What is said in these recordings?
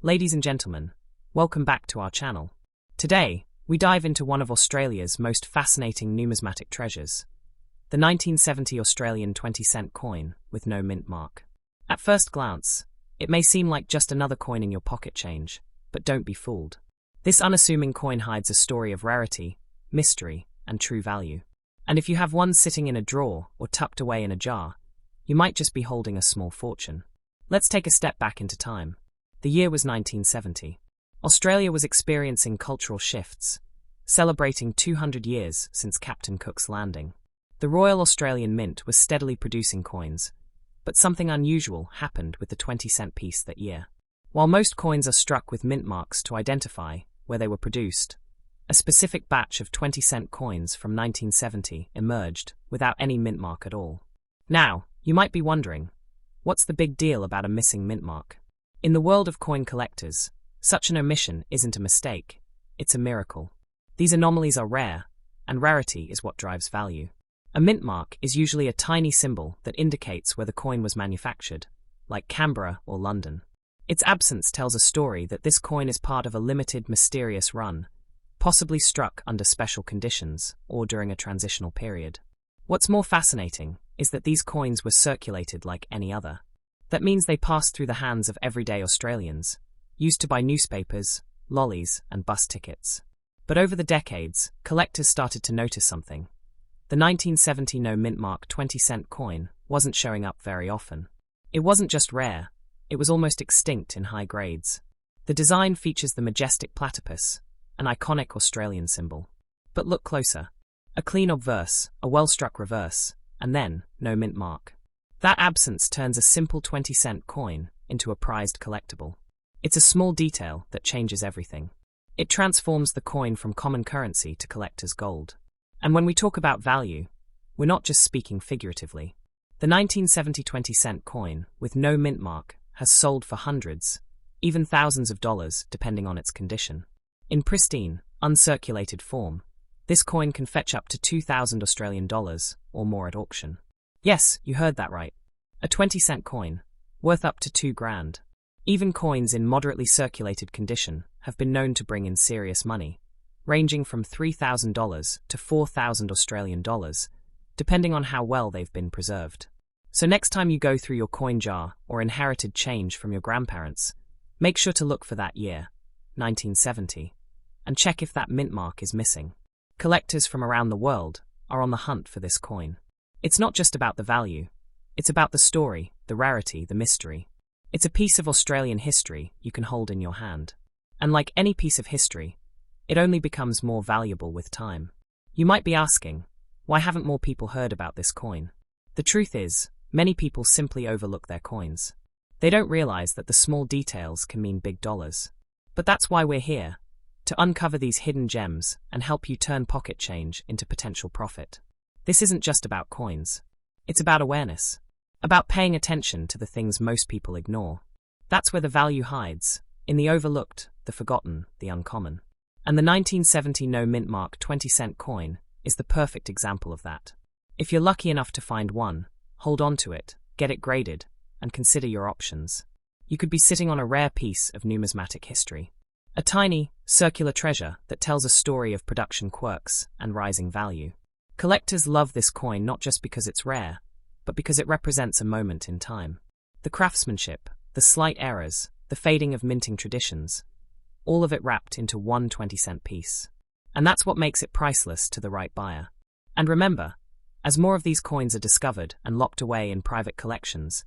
Ladies and gentlemen, welcome back to our channel. Today, we dive into one of Australia's most fascinating numismatic treasures, the 1970 Australian 20-cent coin with no mint mark. At first glance, it may seem like just another coin in your pocket change, but don't be fooled. This unassuming coin hides a story of rarity, mystery, and true value. And if you have one sitting in a drawer or tucked away in a jar, you might just be holding a small fortune. Let's take a step back into time. The year was 1970. Australia was experiencing cultural shifts, celebrating 200 years since Captain Cook's landing. The Royal Australian Mint was steadily producing coins, but something unusual happened with the 20-cent piece that year. While most coins are struck with mint marks to identify where they were produced, a specific batch of 20-cent coins from 1970 emerged without any mint mark at all. Now, you might be wondering, what's the big deal about a missing mint mark? In the world of coin collectors, such an omission isn't a mistake, it's a miracle. These anomalies are rare, and rarity is what drives value. A mint mark is usually a tiny symbol that indicates where the coin was manufactured, like Canberra or London. Its absence tells a story that this coin is part of a limited, mysterious run, possibly struck under special conditions or during a transitional period. What's more fascinating is that these coins were circulated like any other. That means they passed through the hands of everyday Australians, used to buy newspapers, lollies, and bus tickets. But over the decades, collectors started to notice something. The 1970 no mint mark 20-cent coin wasn't showing up very often. It wasn't just rare, it was almost extinct in high grades. The design features the majestic platypus, an iconic Australian symbol. But look closer. A clean obverse, a well-struck reverse, and then no mint mark. That absence turns a simple 20-cent coin into a prized collectible. It's a small detail that changes everything. It transforms the coin from common currency to collector's gold. And when we talk about value, we're not just speaking figuratively. The 1970 20-cent coin with no mint mark has sold for hundreds, even thousands of dollars depending on its condition. In pristine, uncirculated form, this coin can fetch up to 2,000 Australian dollars or more at auction. Yes, you heard that right. A 20-cent coin, worth up to $2,000. Even coins in moderately circulated condition have been known to bring in serious money, ranging from $3,000 to 4,000 Australian dollars, depending on how well they've been preserved. So next time you go through your coin jar or inherited change from your grandparents, make sure to look for that year, 1970, and check if that mint mark is missing. Collectors from around the world are on the hunt for this coin. It's not just about the value, it's about the story, the rarity, the mystery. It's a piece of Australian history you can hold in your hand. And like any piece of history, it only becomes more valuable with time. You might be asking, why haven't more people heard about this coin? The truth is, many people simply overlook their coins. They don't realize that the small details can mean big dollars. But that's why we're here, to uncover these hidden gems and help you turn pocket change into potential profit. This isn't just about coins. It's about awareness, about paying attention to the things most people ignore. That's where the value hides, in the overlooked, the forgotten, the uncommon. And the 1970 no mint mark 20-cent coin is the perfect example of that. If you're lucky enough to find one, hold on to it, get it graded, and consider your options. You could be sitting on a rare piece of numismatic history. A tiny, circular treasure that tells a story of production quirks and rising value. Collectors love this coin not just because it's rare, but because it represents a moment in time. The craftsmanship, the slight errors, the fading of minting traditions, all of it wrapped into one 20-cent piece. And that's what makes it priceless to the right buyer. And remember, as more of these coins are discovered and locked away in private collections,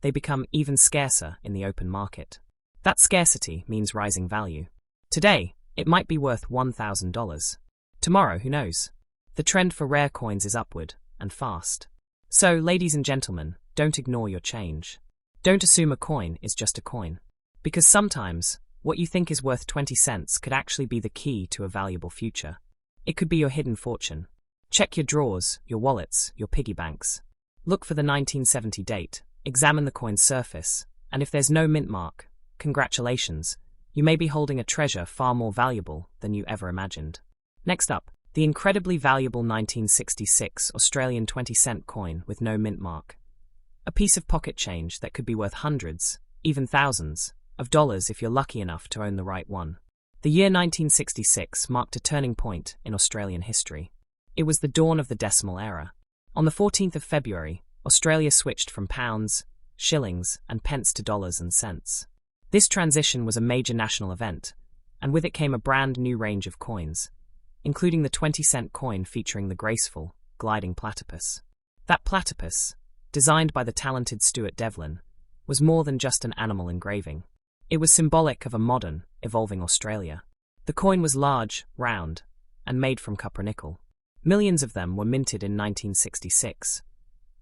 they become even scarcer in the open market. That scarcity means rising value. Today, it might be worth $1,000. Tomorrow, who knows? The trend for rare coins is upward, and fast. So, ladies and gentlemen, don't ignore your change. Don't assume a coin is just a coin. Because sometimes, what you think is worth 20 cents could actually be the key to a valuable future. It could be your hidden fortune. Check your drawers, your wallets, your piggy banks. Look for the 1970 date, examine the coin's surface, and if there's no mint mark, congratulations, you may be holding a treasure far more valuable than you ever imagined. Next up, the incredibly valuable 1966 Australian 20-cent coin with no mint mark. A piece of pocket change that could be worth hundreds, even thousands, of dollars if you're lucky enough to own the right one. The year 1966 marked a turning point in Australian history. It was the dawn of the decimal era. On the 14th of February, Australia switched from pounds, shillings, and pence to dollars and cents. This transition was a major national event, and with it came a brand new range of coins, including the 20-cent coin featuring the graceful, gliding platypus. That platypus, designed by the talented Stuart Devlin, was more than just an animal engraving. It was symbolic of a modern, evolving Australia. The coin was large, round, and made from copper nickel. Millions of them were minted in 1966.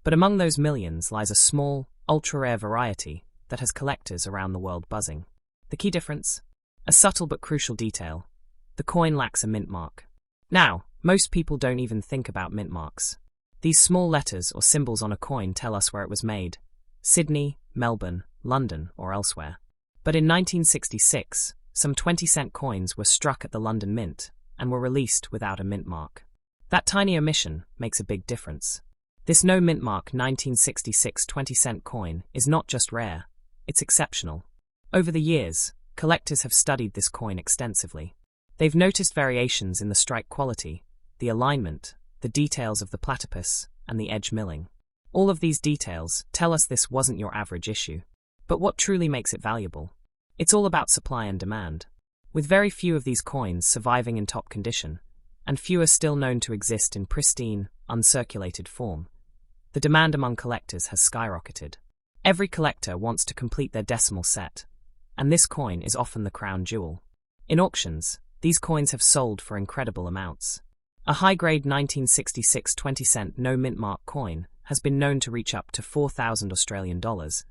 But among those millions lies a small, ultra-rare variety that has collectors around the world buzzing. The key difference? A subtle but crucial detail. The coin lacks a mint mark. Now, most people don't even think about mint marks. These small letters or symbols on a coin tell us where it was made: Sydney, Melbourne, London, or elsewhere. But in 1966, some 20-cent coins were struck at the London Mint and were released without a mint mark. That tiny omission makes a big difference. This no mint mark 1966 20-cent coin is not just rare, it's exceptional. Over the years, collectors have studied this coin extensively. They've noticed variations in the strike quality, the alignment, the details of the platypus, and the edge milling. All of these details tell us this wasn't your average issue. But what truly makes it valuable? It's all about supply and demand. With very few of these coins surviving in top condition, and fewer still known to exist in pristine, uncirculated form, the demand among collectors has skyrocketed. Every collector wants to complete their decimal set, and this coin is often the crown jewel. In auctions, these coins have sold for incredible amounts. A high-grade 1966 20-cent no-mint mark coin has been known to reach up to 4,000 Australian dollars,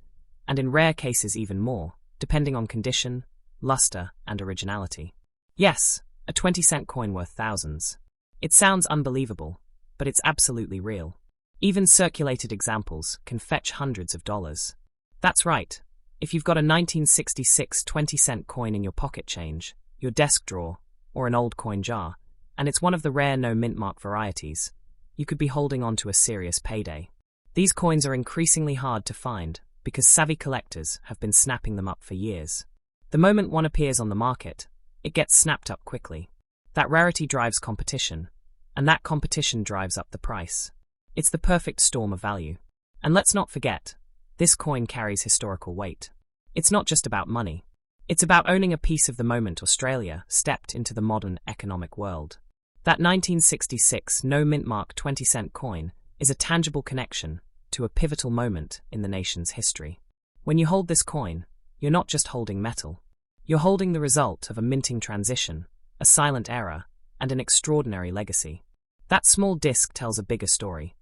and in rare cases even more, depending on condition, luster, and originality. Yes, a 20-cent coin worth thousands. It sounds unbelievable, but it's absolutely real. Even circulated examples can fetch hundreds of dollars. That's right. If you've got a 1966 20-cent coin in your pocket change, your desk drawer, or an old coin jar, and it's one of the rare no-mint mark varieties, you could be holding on to a serious payday. These coins are increasingly hard to find because savvy collectors have been snapping them up for years. The moment one appears on the market, it gets snapped up quickly. That rarity drives competition, and that competition drives up the price. It's the perfect storm of value. And let's not forget, this coin carries historical weight. It's not just about money. It's about owning a piece of the moment Australia stepped into the modern economic world. That 1966 no-mint mark 20-cent coin is a tangible connection to a pivotal moment in the nation's history. When you hold this coin, you're not just holding metal. You're holding the result of a minting transition, a silent era, and an extraordinary legacy. That small disc tells a bigger story.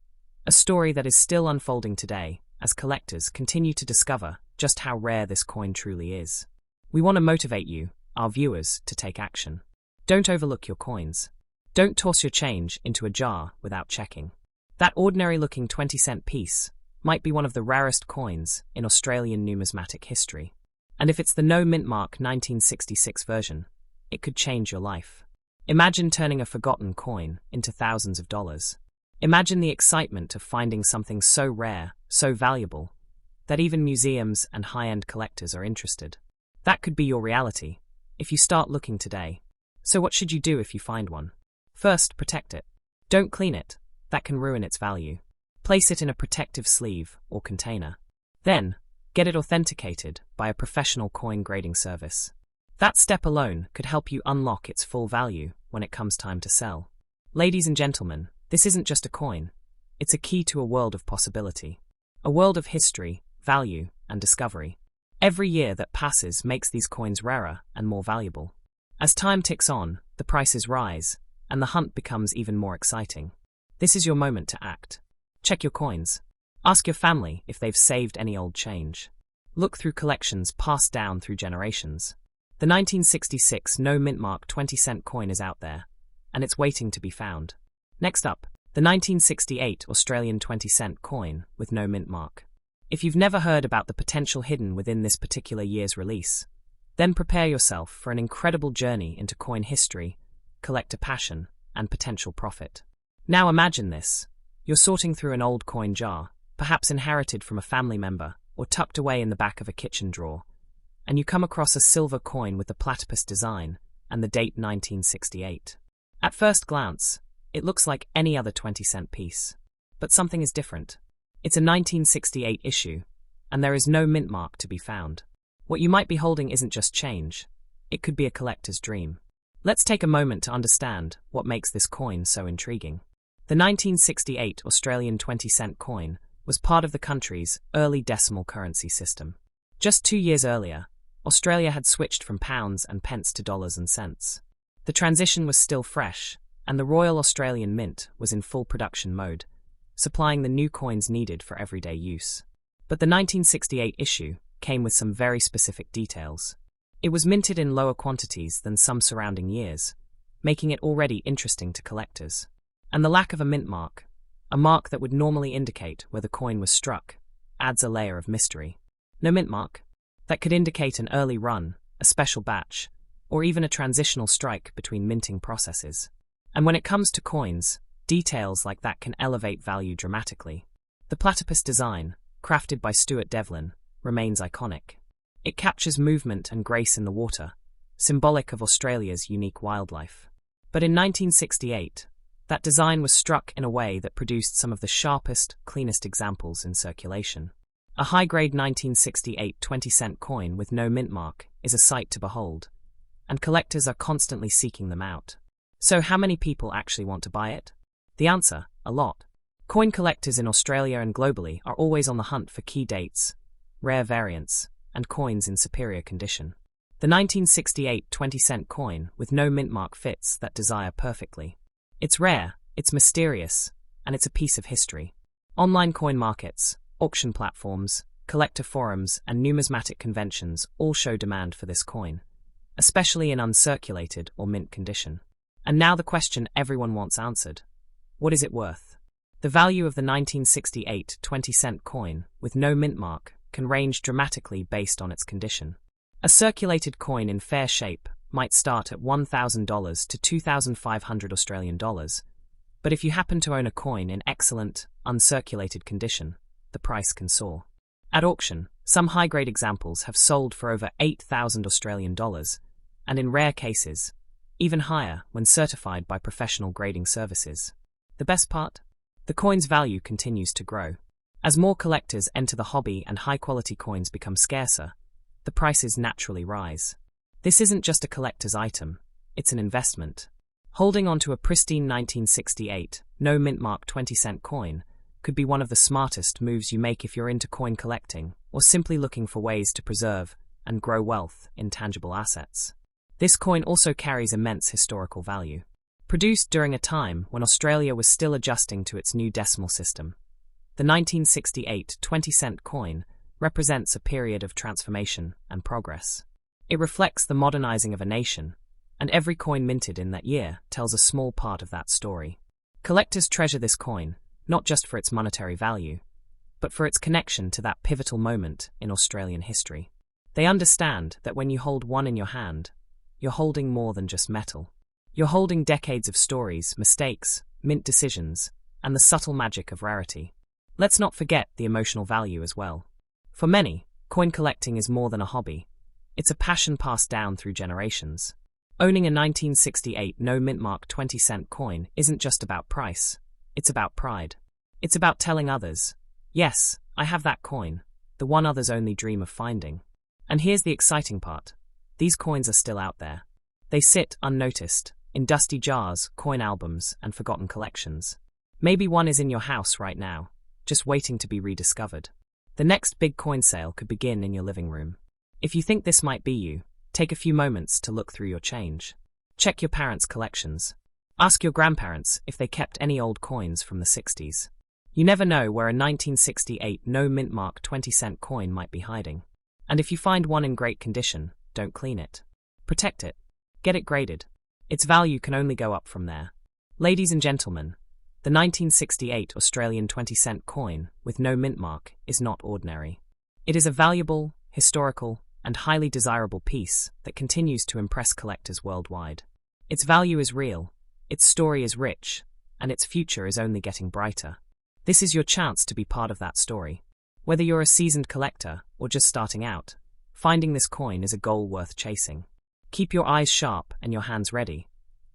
A story that is still unfolding today as collectors continue to discover just how rare this coin truly is. We want to motivate you, our viewers, to take action. Don't overlook your coins. Don't toss your change into a jar without checking. That ordinary-looking 20-cent piece might be one of the rarest coins in Australian numismatic history. And if it's the no-mint mark 1966 version, it could change your life. Imagine turning a forgotten coin into thousands of dollars. Imagine the excitement of finding something so rare, so valuable, that even museums and high-end collectors are interested. That could be your reality, if you start looking today. So what should you do if you find one? First, protect it. Don't clean it. That can ruin its value. Place it in a protective sleeve or container. Then, get it authenticated by a professional coin grading service. That step alone could help you unlock its full value when it comes time to sell. Ladies and gentlemen, this isn't just a coin. It's a key to a world of possibility. A world of history, value, and discovery. Every year that passes makes these coins rarer and more valuable. As time ticks on, the prices rise, and the hunt becomes even more exciting. This is your moment to act. Check your coins. Ask your family if they've saved any old change. Look through collections passed down through generations. The 1966 no-mint mark 20-cent coin is out there, and it's waiting to be found. Next up, the 1968 Australian 20-cent coin with no mint mark. If you've never heard about the potential hidden within this particular year's release, then prepare yourself for an incredible journey into coin history, collector passion, and potential profit. Now imagine this. You're sorting through an old coin jar, perhaps inherited from a family member or tucked away in the back of a kitchen drawer, and you come across a silver coin with the platypus design and the date 1968. At first glance, it looks like any other 20-cent piece. But something is different. It's a 1968 issue, and there is no mint mark to be found. What you might be holding isn't just change. It could be a collector's dream. Let's take a moment to understand what makes this coin so intriguing. The 1968 Australian 20-cent coin was part of the country's early decimal currency system. Just 2 years earlier, Australia had switched from pounds and pence to dollars and cents. The transition was still fresh, and the Royal Australian Mint was in full production mode, supplying the new coins needed for everyday use. But the 1968 issue came with some very specific details. It was minted in lower quantities than some surrounding years, making it already interesting to collectors. And the lack of a mint mark, a mark that would normally indicate where the coin was struck, adds a layer of mystery. No mint mark? That could indicate an early run, a special batch, or even a transitional strike between minting processes. And when it comes to coins, details like that can elevate value dramatically. The platypus design, crafted by Stuart Devlin, remains iconic. It captures movement and grace in the water, symbolic of Australia's unique wildlife. But in 1968, that design was struck in a way that produced some of the sharpest, cleanest examples in circulation. A high-grade 1968 20-cent coin with no mint mark is a sight to behold, and collectors are constantly seeking them out. So how many people actually want to buy it? The answer, a lot. Coin collectors in Australia and globally are always on the hunt for key dates, rare variants, and coins in superior condition. The 1968 20-cent coin with no mint mark fits that desire perfectly. It's rare, it's mysterious, and it's a piece of history. Online coin markets, auction platforms, collector forums, and numismatic conventions all show demand for this coin, especially in uncirculated or mint condition. And now the question everyone wants answered. What is it worth? The value of the 1968 20-cent coin with no mint mark can range dramatically based on its condition. A circulated coin in fair shape might start at $1,000 to $2,500 Australian dollars, but if you happen to own a coin in excellent, uncirculated condition, the price can soar. At auction, some high-grade examples have sold for over $8,000 Australian dollars, and in rare cases, even higher when certified by professional grading services. The best part? The coin's value continues to grow. As more collectors enter the hobby and high-quality coins become scarcer, the prices naturally rise. This isn't just a collector's item, it's an investment. Holding onto a pristine 1968, no mint mark 20-cent coin could be one of the smartest moves you make if you're into coin collecting or simply looking for ways to preserve and grow wealth in tangible assets. This coin also carries immense historical value. Produced during a time when Australia was still adjusting to its new decimal system, the 1968 20-cent coin represents a period of transformation and progress. It reflects the modernizing of a nation, and every coin minted in that year tells a small part of that story. Collectors treasure this coin, not just for its monetary value, but for its connection to that pivotal moment in Australian history. They understand that when you hold one in your hand, you're holding more than just metal. You're holding decades of stories, mistakes, mint decisions, and the subtle magic of rarity. Let's not forget the emotional value as well. For many, coin collecting is more than a hobby. It's a passion passed down through generations. Owning a 1968 no mint mark 20-cent coin isn't just about price. It's about pride. It's about telling others, yes, I have that coin, the one others only dream of finding. And here's the exciting part. These coins are still out there. They sit unnoticed, in dusty jars, coin albums, and forgotten collections. Maybe one is in your house right now, just waiting to be rediscovered. The next big coin sale could begin in your living room. If you think this might be you, take a few moments to look through your change. Check your parents' collections. Ask your grandparents if they kept any old coins from the 60s. You never know where a 1968 no mint mark 20-cent coin might be hiding. And if you find one in great condition, don't clean it. Protect it. Get it graded. Its value can only go up from there. Ladies and gentlemen, the 1968 Australian 20-cent coin with no mint mark is not ordinary. It is a valuable, historical, and highly desirable piece that continues to impress collectors worldwide. Its value is real, its story is rich, and its future is only getting brighter. This is your chance to be part of that story. Whether you're a seasoned collector or just starting out, Finding this coin is a goal worth chasing. Keep your eyes sharp and your hands ready,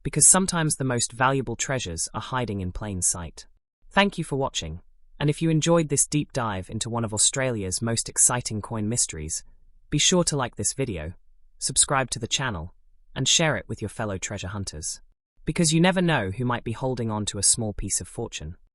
because sometimes the most valuable treasures are hiding in plain sight. Thank you for watching, and if you enjoyed this deep dive into one of Australia's most exciting coin mysteries, be sure to like this video, subscribe to the channel, and share it with your fellow treasure hunters. Because you never know who might be holding on to a small piece of fortune.